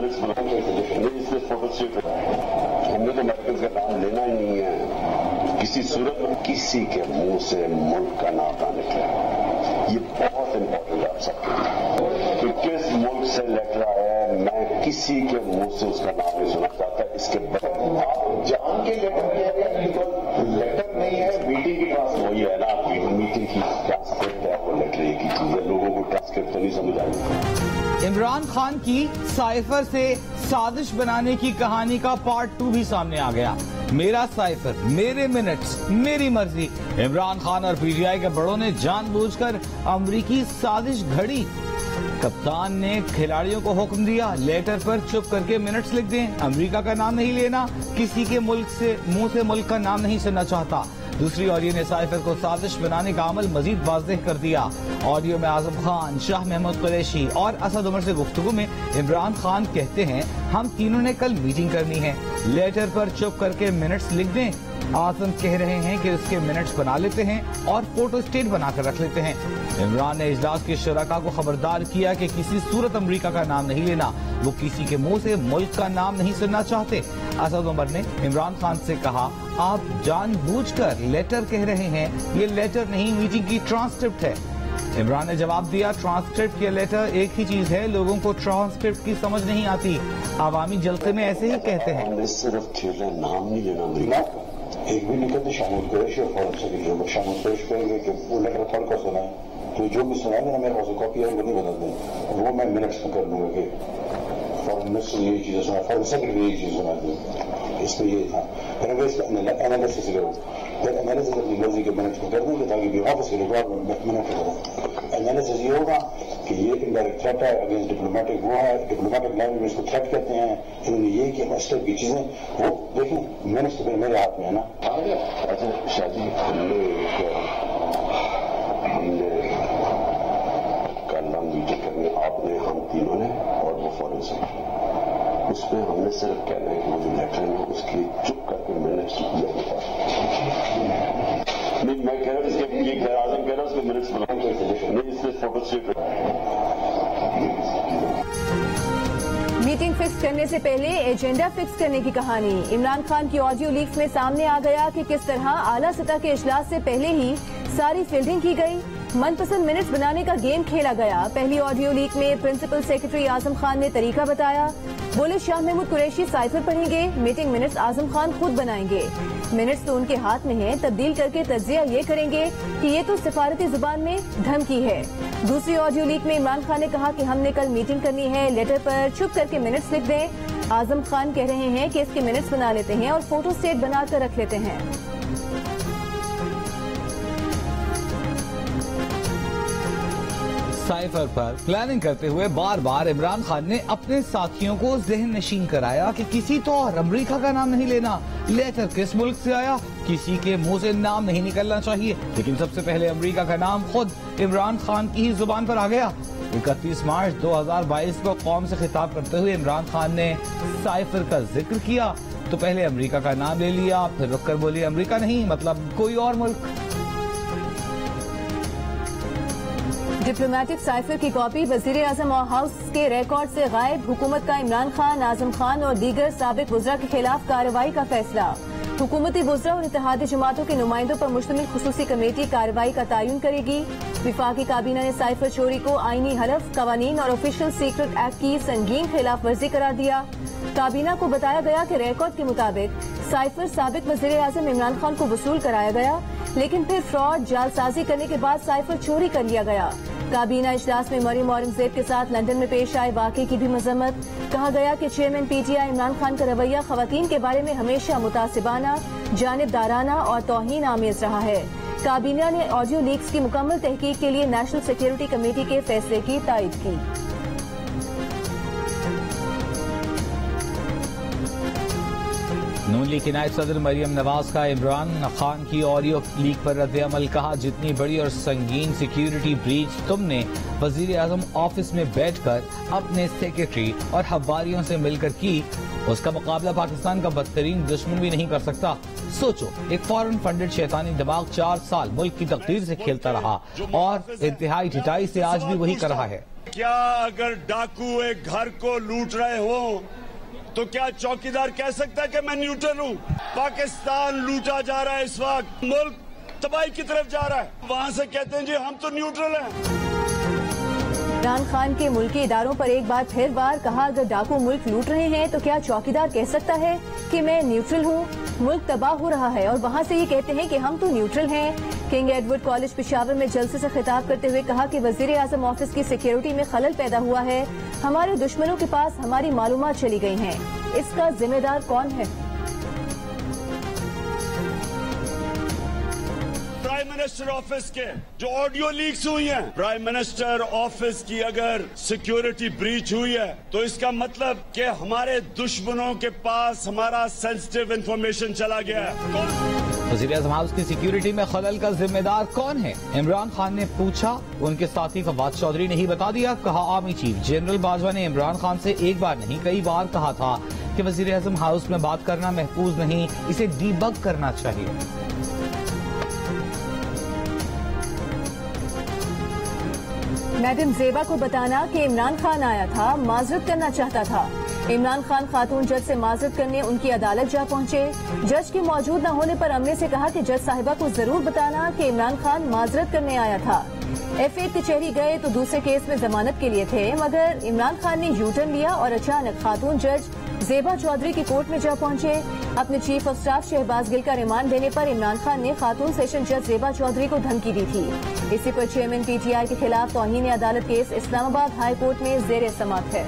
Minutes इसमें photo state हमने तो मरकज का नाम लेना ही नहीं है। किसी सूरत में किसी के मुंह से मुल्क का नाम ना निकले, ये बहुत इंपॉर्टेंट है आप सबके लिए कि किस मुल्क से लेटर आया है। मैं किसी के मुंह से उसका नाम नहीं सुना चाहता। इसके बाद आप जान के लेटर नहीं है, मीटिंग की ट्रांसक्रिप्ट वही है ना, मीटिंग की ट्रांसक्रिप्ट है, वो लेटर एक ही चीज है। लोगों को ट्रांसक्रिप्ट तो नहीं समझ आई। इमरान खान की साइफर से साजिश बनाने की कहानी का पार्ट 2 भी सामने आ गया। मेरा साइफर, मेरे मिनट्स, मेरी मर्जी। इमरान खान और पीटीआई के बड़ों ने जानबूझकर अमरीकी साजिश घड़ी। कप्तान ने खिलाड़ियों को हुक्म दिया, लेटर पर चुप करके मिनट्स लिख दें, अमेरिका का नाम नहीं लेना, किसी के मुंह से मुल्क का नाम नहीं सुनना चाहता। दूसरी ऑडियो ने साइफर को साजिश बनाने का अमल मजीद वाज़ेह कर दिया। ऑडियो में आजम खान, शाह महमूद कुरैशी और असद उमर से गुफ्तगू में इमरान खान कहते हैं, हम तीनों ने कल मीटिंग करनी है, लेटर पर चुप करके मिनट्स लिख दें। आजम कह रहे हैं कि उसके मिनट्स बना लेते हैं और फोटो स्टेट बनाकर रख लेते हैं। इमरान ने इजलास के शुरका को खबरदार किया कि किसी सूरत अमेरिका का नाम नहीं लेना, वो किसी के मुंह से मुल्क का नाम नहीं सुनना चाहते। असद उमर ने इमरान खान से कहा, आप जानबूझकर लेटर कह रहे हैं, ये लेटर नहीं मीटिंग की ट्रांसक्रिप्ट है। इमरान ने जवाब दिया, ट्रांसक्रिप्ट या लेटर एक ही चीज है, लोगों को ट्रांसक्रिप्ट की समझ नहीं आती, आवामी जलसे में ऐसे ही कहते हैं। सिर्फ खेलना, नाम नहीं लेना अमेरिका का। एक भी निकल तो शामुल कुरैशी और फौरन से लिखे, शामुल कुरैशी कहेंगे कि वो लेटर पढ़ कर सुना है, तो जो भी सुना है मेरे पास कॉपी है, वो नहीं बदल दें, वो मैं मिनट्स में कर लूंगा कि फॉरन से यही चीजें सुना, फॉरन सेक्रेटरी यही चीज सुना दी, इसमें ये था। फिर अगर इसका एनालिसिस करो, फिर एनालिसिस अपनी मर्जी के मिनट्स में कर देंगे ताकि वापस के रिकॉर्ड मिनट करो। एनालिसिस ये होगा कि ये इनडायरेक्ट थ्रेट है अगेंस्ट डिप्लोमेटिक, वो है डिप्लोमेटिक लैंग्वेज में इसको थ्रेट कहते हैं। इन्होंने ये कि इस टाइप की चीजें वो देखें, मिनट्स तो मेरे हाथ में है ना। अच्छा शादी हमने कल हम मीटिंग करने, आपने, हम तीनों ने और वो फॉरन से, उसमें हमने सिर्फ कहना है कि वो जो लेटर है उसकी चुप करके मिनट्स लिया। नहीं मैं कह रहा हूँ इसके ये आजम कह रहा हूँ उसके मिनट्स बनाएंगे, नहीं इसमें फोटो स्टेट। मीटिंग फिक्स करने से पहले एजेंडा फिक्स करने की कहानी। इमरान खान की ऑडियो लीक्स में सामने आ गया कि किस तरह आला सतह के इजलास से पहले ही सारी फील्डिंग की गई, मनपसंद मिनट्स बनाने का गेम खेला गया। पहली ऑडियो लीक में प्रिंसिपल सेक्रेटरी आजम खान ने तरीका बताया, बोले शाह महमूद कुरैशी साइफर पढ़ेंगे, मीटिंग मिनट्स आजम खान खुद बनाएंगे। मिनट्स तो उनके हाथ में है, तब्दील करके तज्जिया ये करेंगे कि ये तो सिफारती जुबान में धमकी है। दूसरी ऑडियो लीक में इमरान खान ने कहा कि हमने कल मीटिंग करनी है, लेटर पर चुप करके मिनट्स लिख दें। आजम खान कह रहे हैं कि इसके मिनट्स बना लेते हैं और फोटो स्टेट बनाकर रख लेते हैं। साइफर पर प्लानिंग करते हुए बार बार इमरान खान ने अपने साथियों को ज़हन नशीन कराया कि किसी तो और अमेरिका का नाम नहीं लेना, लेटर किस मुल्क से आया, किसी के मुंह से नाम नहीं निकलना चाहिए। लेकिन सबसे पहले अमेरिका का नाम खुद इमरान खान की ही जुबान पर आ गया। 31 मार्च 2022 को कौम से खिताब करते हुए इमरान खान ने साइफर का जिक्र किया तो पहले अमेरिका का नाम ले लिया, फिर रुककर बोली अमेरिका नहीं मतलब कोई और मुल्क। डिप्लोमेटिक साइफर की कॉपी वजीर आजम और हाउस के रिकॉर्ड से गायब, हुकूमत का इमरान खान, आजम खान और दीगर साबिक वज़रा के खिलाफ कार्रवाई का फैसला। हुकूमती वज़रा और इत्तेहादी जमातों के नुमाइंदों पर मुश्तमिल खुसूसी कमेटी कार्रवाई का तयन करेगी। विफाकी काबीना ने साइफर चोरी को आईनी हलफ, कवानीन और ऑफिशियल सीक्रेट एक्ट की संगीन खिलाफ वर्जी करार दिया। काबीना को बताया गया कि रिकॉर्ड के मुताबिक साइफर साबिक वज़ीर आज़म इमरान खान को वसूल कराया गया, लेकिन फिर फ्रॉड, जालसाजी करने के बाद साइफर चोरी कर लिया गया। काबीना इजलास में मरियम औरंगजेब के साथ लंदन में पेश आए वाकये की भी मजम्मत। कहा गया कि चेयरमैन पीटीआई इमरान खान का रवैया खवातीन के बारे में हमेशा मुतासिबाना, जानिबदाराना और तौहीन आमेज रहा है। काबीना ने ऑडियो लीक्स की मुकम्मल तहकीक के लिए नेशनल सिक्योरिटी कमेटी के फैसले की तायद की। नून असम्बली की नायब सदर मरियम नवाज का इमरान खान की ऑडियो लीक पर रद्द-ए-अमल। कहा, जितनी बड़ी और संगीन सिक्योरिटी ब्रीच तुमने वजीर आजम ऑफिस में बैठकर अपने सेक्रेटरी और हवारियों से मिलकर की, उसका मुकाबला पाकिस्तान का बदतरीन दुश्मन भी नहीं कर सकता। सोचो, एक फॉरेन फंडेड शैतानी दिमाग 4 साल मुल्क की तकदीर से खेलता रहा और इंतहाई ढिठाई से आज भी वही कर रहा है। क्या अगर डाकू एक घर को लूट रहे हो तो क्या चौकीदार कह सकता है कि मैं न्यूट्रल हूँ? पाकिस्तान लूटा जा रहा है, इस वक्त मुल्क तबाही की तरफ जा रहा है, वहाँ से कहते हैं जी हम तो न्यूट्रल हैं। इमरान खान के मुल्की इदारों पर एक बार फिर वार। कहा, अगर डाकू मुल्क लूट रहे हैं तो क्या चौकीदार कह सकता है कि मैं न्यूट्रल हूँ? मुल्क तबाह हो रहा है और वहाँ से ये कहते हैं कि हम तो न्यूट्रल हैं। किंग एडवर्ड कॉलेज पेशावर में जलसे से खिताब करते हुए कहा कि वजीर आजम ऑफिस की सिक्योरिटी में खलल पैदा हुआ है। हमारे दुश्मनों के पास हमारी मालूमात चली गई हैं। इसका जिम्मेदार कौन है? प्राइम मिनिस्टर ऑफिस के जो ऑडियो लीक्स हुई हैं, प्राइम मिनिस्टर ऑफिस की अगर सिक्योरिटी ब्रीच हुई है तो इसका मतलब कि हमारे दुश्मनों के पास हमारा सेंसिटिव इंफॉर्मेशन चला गया है। वज़ीर आज़म हाउस की सिक्योरिटी में खलल का जिम्मेदार कौन है? इमरान खान ने पूछा, उनके साथी फवाद चौधरी ने ही बता दिया। कहा, आर्मी चीफ जनरल बाजवा ने इमरान खान से एक बार नहीं कई बार कहा था कि वज़ीर आज़म हाउस में बात करना महफूज नहीं, इसे डीबग करना चाहिए। मैडम जेबा को बताना कि इमरान खान आया था, माजरत करना चाहता था। इमरान खान खातून जज से माजरत करने उनकी अदालत जा पहुंचे। जज के मौजूद न होने पर अमले से कहा कि जज साहिबा को जरूर बताना कि इमरान खान माजरत करने आया था। F8 कचहरी गए तो दूसरे केस में जमानत के लिए थे, मगर इमरान खान ने यू टर्न लिया और अचानक खातून जज जेबा चौधरी की कोर्ट में जा पहुंचे। अपने chief of staff Shahbaz Gill का रिमांड देने पर इमरान खान ने खातून सेशन जज जेबा चौधरी को धमकी दी थी। इसी पर चेयरमैन PTI के खिलाफ तौहीन अदालत केस इस्लामाबाद हाई कोर्ट में जेर समाअत है।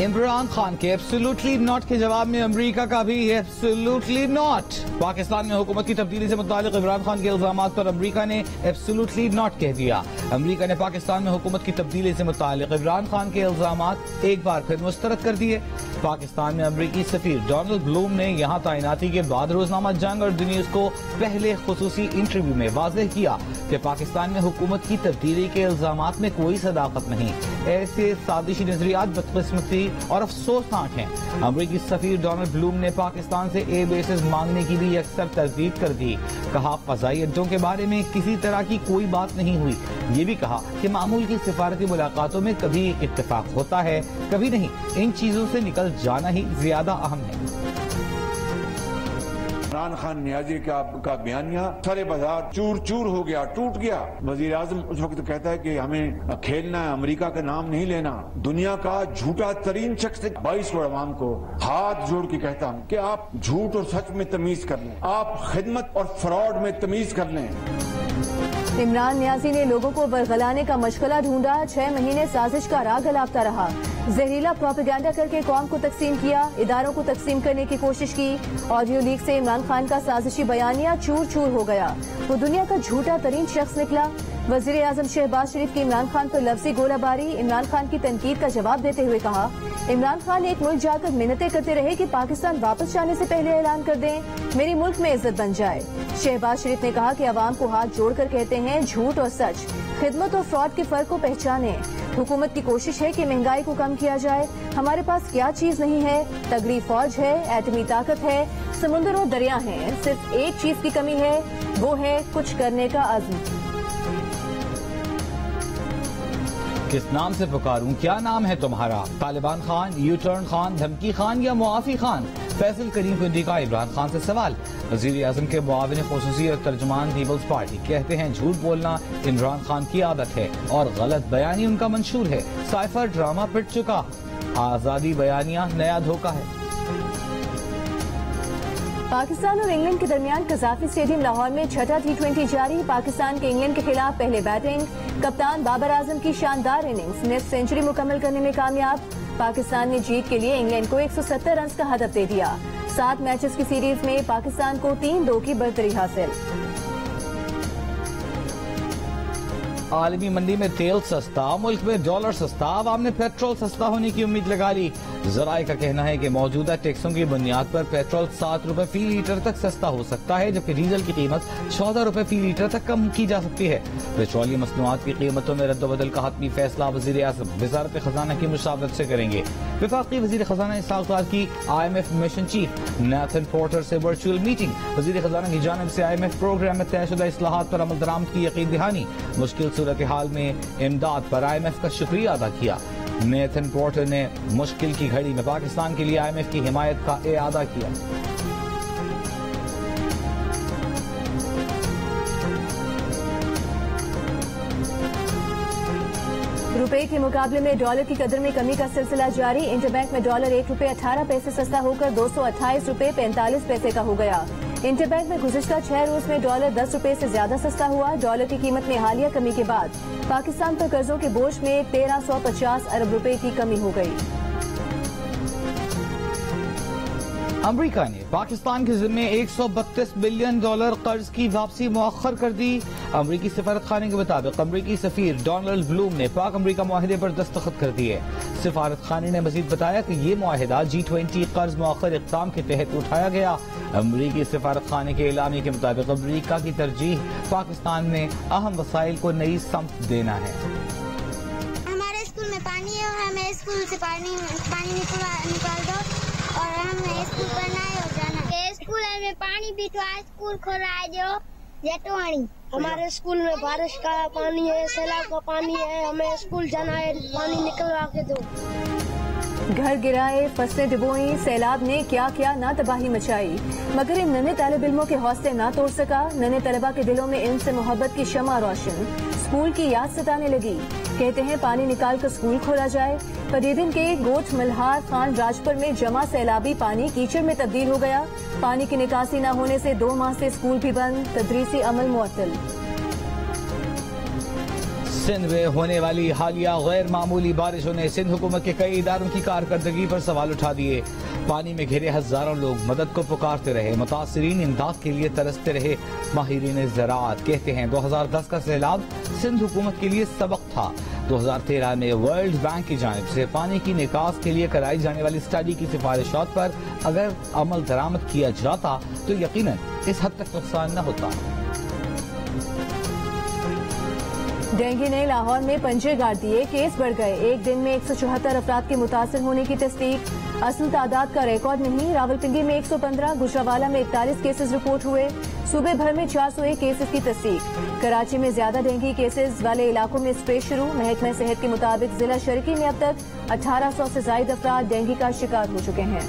इमरान खान के एब्सोल्युटली नॉट के जवाब में अमेरिका का भी एब्सोल्युटली नॉट। पाकिस्तान में हुकूमत की तब्दीली से मुतालिक इमरान खान के इल्जामात पर अमेरिका ने एब्सोल्युटली नॉट कह दिया। अमेरिका ने पाकिस्तान में हुकूमत की तब्दीली से मुतालिक इमरान खान के इल्जामात एक बार फिर मुस्तरद कर दिए। पाकिस्तान में अमेरिकी सफीर डोनाल्ड ब्लूम ने यहाँ तैनाती के बाद रोजनामा जंग और द न्यूज को पहले खुसूसी इंटरव्यू में वाज़ेह किया कि पाकिस्तान में हुकूमत की तब्दीली के इल्जामात में कोई सदाकत नहीं। ऐसे साजिशी नजरियात बदकिस्मती और अफसोसनाक हैं। अमेरिकी सफीर डोनाल्ड ब्लूम ने पाकिस्तान से एयर बेसेस मांगने की भी अक्सर तरदीद कर दी। कहा, फजाई अड्डों के बारे में किसी तरह की कोई बात नहीं हुई। ये भी कहा कि मामूल की सिफारती मुलाकातों में कभी इत्तेफाक होता है, कभी नहीं। इन चीजों से निकल जाना ही ज्यादा अहम है। इमरान खान नियाजी का बयानिया सारे बाजार चूर चूर हो गया, टूट गया। वजीर आजम उस वक्त कहता है कि हमें खेलना है, अमेरिका का नाम नहीं लेना। दुनिया का झूठा तरीन शख्स 22 अवाम को हाथ जोड़ के कहता हूँ कि आप झूठ और सच में तमीज कर लें, आप खिदमत और फ्रॉड में तमीज कर लें। इमरान नियाजी ने लोगों को बरगलाने का मशगला ढूंढा। 6 महीने साजिश का राग अलापता रहा। जहरीला प्रोपेगेंडा करके कौम को तकसीम किया, इदारों को तकसीम करने की कोशिश की। ऑडियो लीक से इमरान खान का साजिशी बयानिया चूर चूर हो गया। वो दुनिया का झूठा तरीन शख्स निकला। वजीर आजम शहबाज शरीफ की इमरान खान पर लफ्जी गोलाबारी। इमरान खान की तनकीद का जवाब देते हुए कहा, इमरान खान एक मुल्क जाकर मिन्नतें करते रहे कि पाकिस्तान वापस जाने से पहले ऐलान कर दें, मेरी मुल्क में इज्जत बन जाए। शहबाज शरीफ ने कहा कि अवाम को हाथ जोड़कर कहते हैं, झूठ और सच, खिदमत और फ्रॉड के फर्क को पहचाने। हुकूमत की कोशिश है कि महंगाई को कम किया जाए। हमारे पास क्या चीज नहीं है? तगड़ी फौज है, एटमी ताकत है, समुद्र और दरिया हैं। सिर्फ एक चीज की कमी है, वो है कुछ करने का अज़्म। किस नाम से पुकारूं? क्या नाम है तुम्हारा? तालिबान खान, यू टर्न खान, धमकी खान या मुआफी खान? फैसल करीम कुंडी का इमरान खान से सवाल। वजीर आजम के मुआविन खुसूसी और तर्जुमान पीपल्स पार्टी कहते हैं, झूठ बोलना इमरान खान की आदत है और गलत बयानी उनका मंशूर है। साइफर ड्रामा पिट चुका, आजादी बयानिया नया धोखा है। पाकिस्तान और इंग्लैंड के दरमियान कजाफी स्टेडियम लाहौर में छठा T20 जारी। पाकिस्तान के इंग्लैंड के खिलाफ पहले बैटिंग। कप्तान बाबर आजम की शानदार इनिंग्स, नेट सेंचुरी मुकम्मल करने में कामयाब। पाकिस्तान ने जीत के लिए इंग्लैंड को 170 रन का हदफ दे दिया। 7 मैचेस की सीरीज में पाकिस्तान को 3-2 की बढ़तरी हासिल। आलमी मंडी में तेल सस्ता, मुल्क में डॉलर सस्ता, आवाम ने पेट्रोल सस्ता होने की उम्मीद लगा ली। जराए का कहना है कि मौजूदा टैक्सों की बुनियाद पर पेट्रोल 7 रुपए फी लीटर तक सस्ता हो सकता है, जबकि डीजल की कीमत 14 रुपए फी लीटर तक कम की जा सकती है। पेट्रोलियम मसनूआत की कीमतों में रद्दबदल का हतमी फैसला वज़ीर आज़म वज़ारत खजाना की मुशावरत से करेंगे। वफाकी वज़ीर खजाना इसाक डार की IMF mission chief Nathan porter से वर्चुअल मीटिंग। वज़ीर खजाना की जानिब से IMF प्रोग्राम में तयशुदा इस्लाहात पर अमल दरामद की यकीन दहानी। मुश्किल सूरत हाल में इमदाद पर IMF का शुक्रिया अदा किया। नेथन पोर्टर ने मुश्किल की घड़ी में पाकिस्तान के लिए IMF की हिमायत का इआदा किया। रुपए के मुकाबले में डॉलर की कदर में कमी का सिलसिला जारी। इंटरबैंक में डॉलर 1 रुपए 18 पैसे सस्ता होकर 228 रुपए 45 पैसे का हो गया। इंटरबैंक में गुज़िश्ता 6 रोज में डॉलर 10 रुपए से ज्यादा सस्ता हुआ। डॉलर की कीमत में हालिया कमी के बाद पाकिस्तान पर कर्जों के बोझ में 1350 अरब रुपए की कमी हो गई। अमरीका ने पाकिस्तान के जिम्मे $132 बिलियन कर्ज की वापसी मुअख्खर कर दी। अमरीकी सफारत खाने के मुताबिक अमरीकी सफीर डोनाल्ड ब्लूम ने पाक अमरीका मुआहिदे पर दस्तखत कर दिए। सफारत खाने ने मजीद बताया कि ये मुआहिदा G20 कर्ज मुअख्खर इक़दाम के तहत उठाया गया। अमरीकी सफारत खाने के एलामी के मुताबिक अमरीका की तरजीह पाकिस्तान में अहम वसाइल को नई समत देना है। हमारे स्कूल में पानी है और हमें स्कूल से पानी निकाल दो और हमें स्कूल पढ़ना है और जाना है। स्कूल में पानी भी तो स्कूल खोला जो जेटवानी। हमारे स्कूल में बारिश का पानी है, सैलाब का पानी है, हमें स्कूल जाना है, पानी निकलवा के दो। घर गिराए, फसलें डुबोई, सैलाब ने क्या क्या ना तबाही मचाई, मगर इन नन्हे तालिब इल्मों के हौसले ना तोड़ सका। नन्हे तलबा के दिलों में इल्म से मोहब्बत की शमा रोशन, स्कूल की याद सताने लगी। कहते हैं पानी निकाल कर स्कूल खोला जाए। पदीदिन के गोठ मल्हार खान राजपुर में जमा सैलाबी पानी कीचड़ में तब्दील हो गया। पानी की निकासी न होने से 2 माह से स्कूल भी बंद, तदरीसी अमल मुअत्तल। सिंध में होने वाली हालिया गैर मामूली बारिशों ने सिंध हुकूमत के कई इदारों की कारकर्दगी पर सवाल उठा दिए। पानी में घिरे हजारों लोग मदद को पुकारते रहे, मुतासिरीन इमदाद के लिए तरसते रहे। माहिरीन ज़राअत कहते हैं 2010 का सैलाब सिंध हुकूमत के लिए सबक था। 2013 में वर्ल्ड बैंक की जानिब से पानी की निकास के लिए कराई जाने वाली स्टडी की सिफारिशात पर अगर अमल दरामद किया जाता तो यकीनन इस हद तक नुकसान न होता। डेंगू ने लाहौर में पंजे गाड़ दिए, केस बढ़ गए। एक दिन में 174 अफराद के मुतासिर होने की तस्दीक। असल तादाद का रिकॉर्ड नहीं। रावलपिंडी में 115, गुजरावाला में 41 केसेस रिपोर्ट हुए। सूबे भर में 401 केसेस की तस्दीक। कराची में ज्यादा डेंगू केसेस वाले इलाकों में स्प्रे शुरू। महकमा सेहत के मुताबिक जिला शरीकी में अब तक 1800 से ज्यादा अफराद डेंगू का शिकार हो चुके हैं।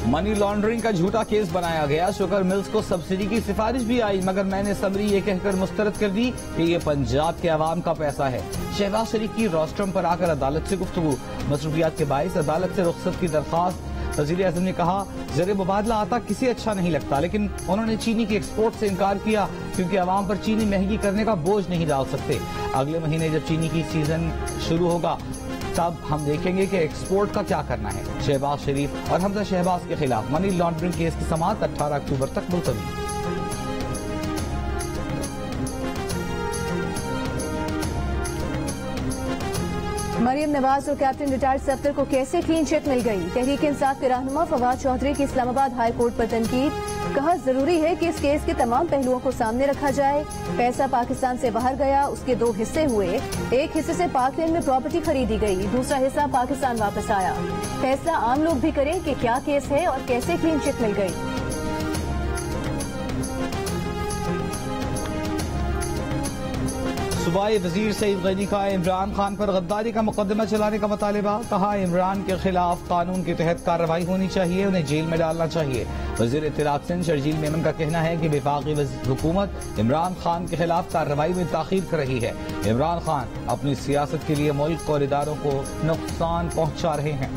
मनी लॉन्ड्रिंग का झूठा केस बनाया गया। शुगर मिल्स को सब्सिडी की सिफारिश भी आई, मगर मैंने समरी ये कहकर मुस्तरद कर दी कि ये पंजाब के अवाम का पैसा है। शहबाज शरीफ की रोस्ट्रम पर आकर अदालत से गुफ्तगू। मसरूफियात के बाइस अदालत से रुख्सत की दरख्वास्त। वज़ीर आज़म ने कहा ज़र मुबादला आता किसी अच्छा नहीं लगता, लेकिन उन्होंने चीनी की एक्सपोर्ट से इनकार किया क्योंकि अवाम पर चीनी महंगी करने का बोझ नहीं डाल सकते। अगले महीने जब चीनी की सीजन शुरू होगा तब हम देखेंगे कि एक्सपोर्ट का क्या करना है। शहबाज शरीफ और हमजा शहबाज के खिलाफ मनी लॉन्ड्रिंग केस की समाअत 18 अक्टूबर तक मुलतवी। मरियम नवाज और कैप्टन रिटायर्ड सफ्दर को कैसे क्लीन चिट मिल गई। तहरीक इंसाफ के रहनुमा फवाद चौधरी की इस्लामाबाद हाई कोर्ट पर तनकीद। कहा जरूरी है कि इस केस के तमाम पहलुओं को सामने रखा जाए। पैसा पाकिस्तान से बाहर गया, उसके 2 हिस्से हुए। एक हिस्से से पाकलैंड में प्रॉपर्टी खरीदी गई, दूसरा हिस्सा पाकिस्तान वापस आया। फैसला आम लोग भी करें कि क्या केस है और कैसे क्लीन चिट मिल गई। सूबाई वजीर सईद गनी का इमरान खान पर गद्दारी का मुकदमा चलाने का मुतालिबा। कहा इमरान के खिलाफ कानून के तहत कार्रवाई होनी चाहिए, उन्हें जेल में डालना चाहिए। वजीर इत्तलाक सिंध शर्जील मेमन का कहना है कि वफाकी हुकूमत इमरान खान के खिलाफ कार्रवाई में ताखीर कर रही है। इमरान खान अपनी सियासत के लिए मुल्क और इदारों को नुकसान पहुंचा रहे हैं।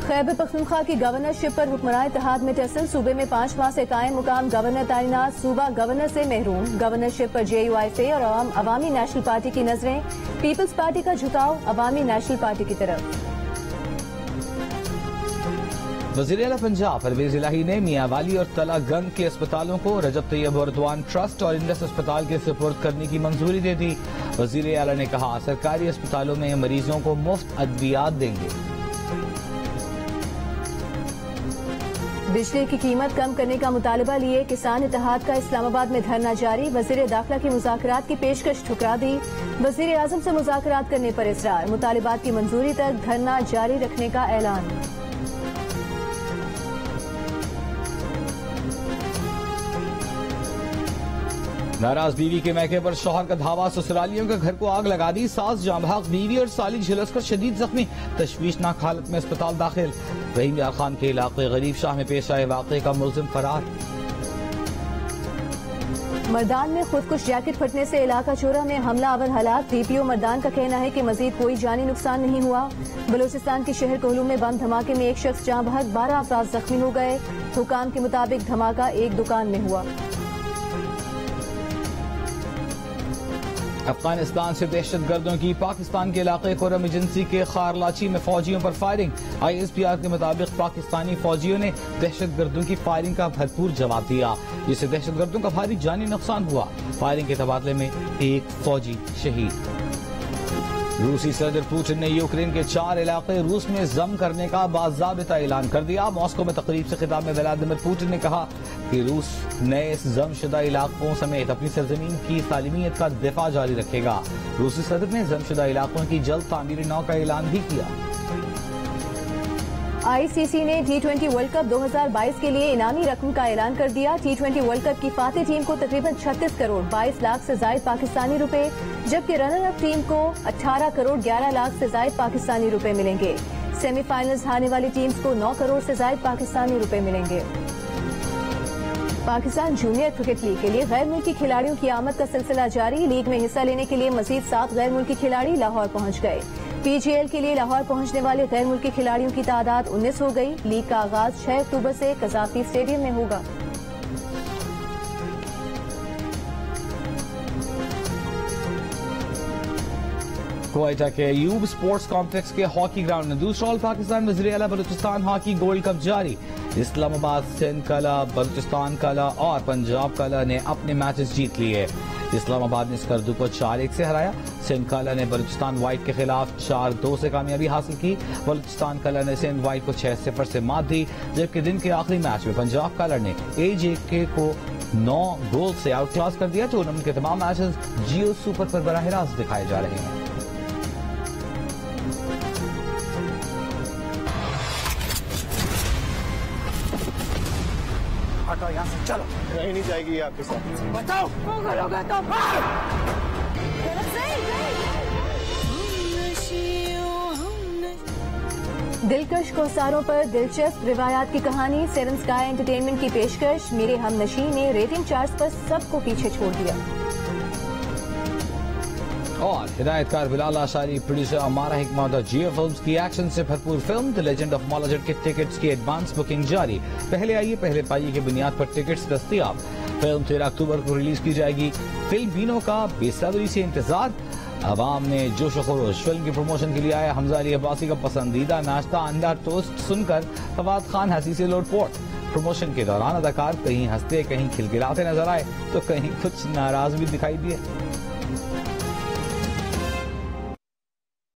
खैबर पख्तूनख्वा की गवर्नरशिप पर हुक्मरान इत्तेहाद में टसल। सूबे में 5 माह से कायम मुकाम गवर्नर तैनात, सूबा गवर्नर से महरूम। गवर्नरशिप पर JUIF और अवामी नेशनल पार्टी की नजरें। पीपल्स पार्टी का झुकाव अवामी नेशनल पार्टी की तरफ। वज़ीर आला पंजाब परवेज इलाही ने मियां वाली और तलागंग के अस्पतालों को रजब तैयब उर्दवान ट्रस्ट और इंडस अस्पताल के सुपुर्द करने की मंजूरी दे दी। वज़ीर आला ने कहा, सरकारी अस्पतालों में मरीजों को मुफ्त अद्वियात देंगे। बिजली की कीमत कम करने का मुतालबा लिए किसान इत्तेहाद का इस्लामाबाद में धरना जारी। वज़ीर दाखिला की मुज़ाकरात की पेशकश ठुकरा दी। वज़ीर आज़म से मुज़ाकरात करने पर इसरार। मुतालिबात की मंजूरी तक धरना जारी रखने का ऐलान। नाराज बीवी के मैके पर शौहर का धावा। ससुरालियों के घर को आग लगा दी। सास जाँ बहक, बीवी और साली झुलसकर शदीद जख्मी। तशवीशनाक हालत में अस्पताल दाखिल। रहीम यार खान के इलाके गरीब शाह में पेश आए वाक़े का मुलजिम फरार। मर्दान में खुदकुश जैकेट फटने से इलाका चोरा में हमला आवर हालात। डीपीओ मर्दान का कहना है कि मजीद कोई जानी नुकसान नहीं हुआ। बलूचिस्तान के शहर कोहलू में बम धमाके में एक शख्स जाँ बहक, 12 अफराद जख्मी हो गए। हुकाम के मुताबिक धमाका एक दुकान में हुआ। अफगानिस्तान से दहशतगर्दों की पाकिस्तान के इलाके खुरम एजेंसी के खारलाची में फौजियों पर फायरिंग। ISPR के मुताबिक पाकिस्तानी फौजियों ने दहशतगर्दों की फायरिंग का भरपूर जवाब दिया, जिससे दहशतगर्दों का भारी जानी नुकसान हुआ। फायरिंग के तबादले में एक फौजी शहीद। रूसी सदर पुतिन ने यूक्रेन के 4 इलाके रूस में जम करने का बाज़ाबिता ऐलान कर दिया। मॉस्को में तकरीब से खिताब में व्लादिमीर पुतिन ने कहा कि रूस नए जमशुदा इलाकों समेत अपनी सरजमीन की सालिमियत का दिफा जारी रखेगा। रूसी सदर ने जमशुदा इलाकों की जल्द तामीर नौ का ऐलान भी किया। ICC ने T20 वर्ल्ड कप 2022 के लिए इनामी रकम का ऐलान कर दिया। T20 वर्ल्ड कप की फातेह टीम को तकरीबन 36 करोड़ 22 लाख से जायद पाकिस्तानी रुपए, जबकि रनर अप टीम को 18 करोड़ 11 लाख से जायद पाकिस्तानी रुपए मिलेंगे। सेमीफाइनल्स हारने वाली टीम्स को 9 करोड़ से जायद पाकिस्तानी रुपए मिलेंगे। पाकिस्तान जूनियर क्रिकेट लीग के लिए गैर मुल्की खिलाड़ियों की आमद का सिलसिला जारी। लीग में हिस्सा लेने के लिए मजीद 7 गैर मुल्की खिलाड़ी लाहौर पहुंच गए। PGL के लिए लाहौर पहुंचने वाले गैर मुल्की खिलाड़ियों की तादाद 19 हो गई। लीग का आगाज 6 अक्टूबर से कज़ाफी स्टेडियम में होगा। क्वेटा के यूब स्पोर्ट्स कॉम्प्लेक्स के हॉकी ग्राउंड में दूसरा ऑल पाकिस्तान वज़ीर आला बलूचिस्तान हॉकी गोल्ड कप जारी। इस्लामाबाद, सिंध कला, बलूचिस्तान कला और पंजाब कला ने अपने मैचेस जीत लिए। इस्लामाबाद ने स्कर्दू को 4-1 से हराया। सिंध कला ने बलूचिस्तान वाइट के खिलाफ 4-2 से कामयाबी हासिल की। बलूचिस्तान कला ने सिंध वाइट को 6-0 से मात दी, जबकि दिन के आखिरी मैच में पंजाब कला ने AJK को 9 गोल से आउट क्लास कर दिया। टूर्नामेंट के तमाम मैचेस जियो सुपर पर बराह रास्त दिखाए जा रहे हैं। हटो यहाँ से, चलो। कहीं नहीं जाएगी आपके साथ। बताओ क्या करोगे तुम? दिलकश कोसारों पर दिलचस्प रिवायात की कहानी। सेवन स्काई एंटरटेनमेंट की पेशकश मेरे हमनशी ने रेटिंग चार्ट्स पर सबको पीछे छोड़ दिया। और हिदायतकार बिलाल आशारी, प्रोड्यूसर अमारा हिकमत और जियो फिल्म्स की एक्शन से भरपूर फिल्म द लेजेंड ऑफ मौलाजट के टिकट्स की एडवांस बुकिंग जारी। पहले आइए पहले पाइए की बुनियाद पर टिकट्स दस्तयाब। फिल्म 13 अक्टूबर को रिलीज की जाएगी। फिल्म बीनों का बेसब्री से इंतजार। अवाम ने जोश खरोश। फिल्म की प्रमोशन के लिए आया हमजा अली अब्बासी का पसंदीदा नाश्ता अंडा टोस्ट सुनकर फवाद खान हंसी से लोटपोट। प्रमोशन के दौरान अदाकार कहीं हंसते कहीं खिलखिलाते नजर आए तो कहीं कुछ नाराज भी दिखाई दिए।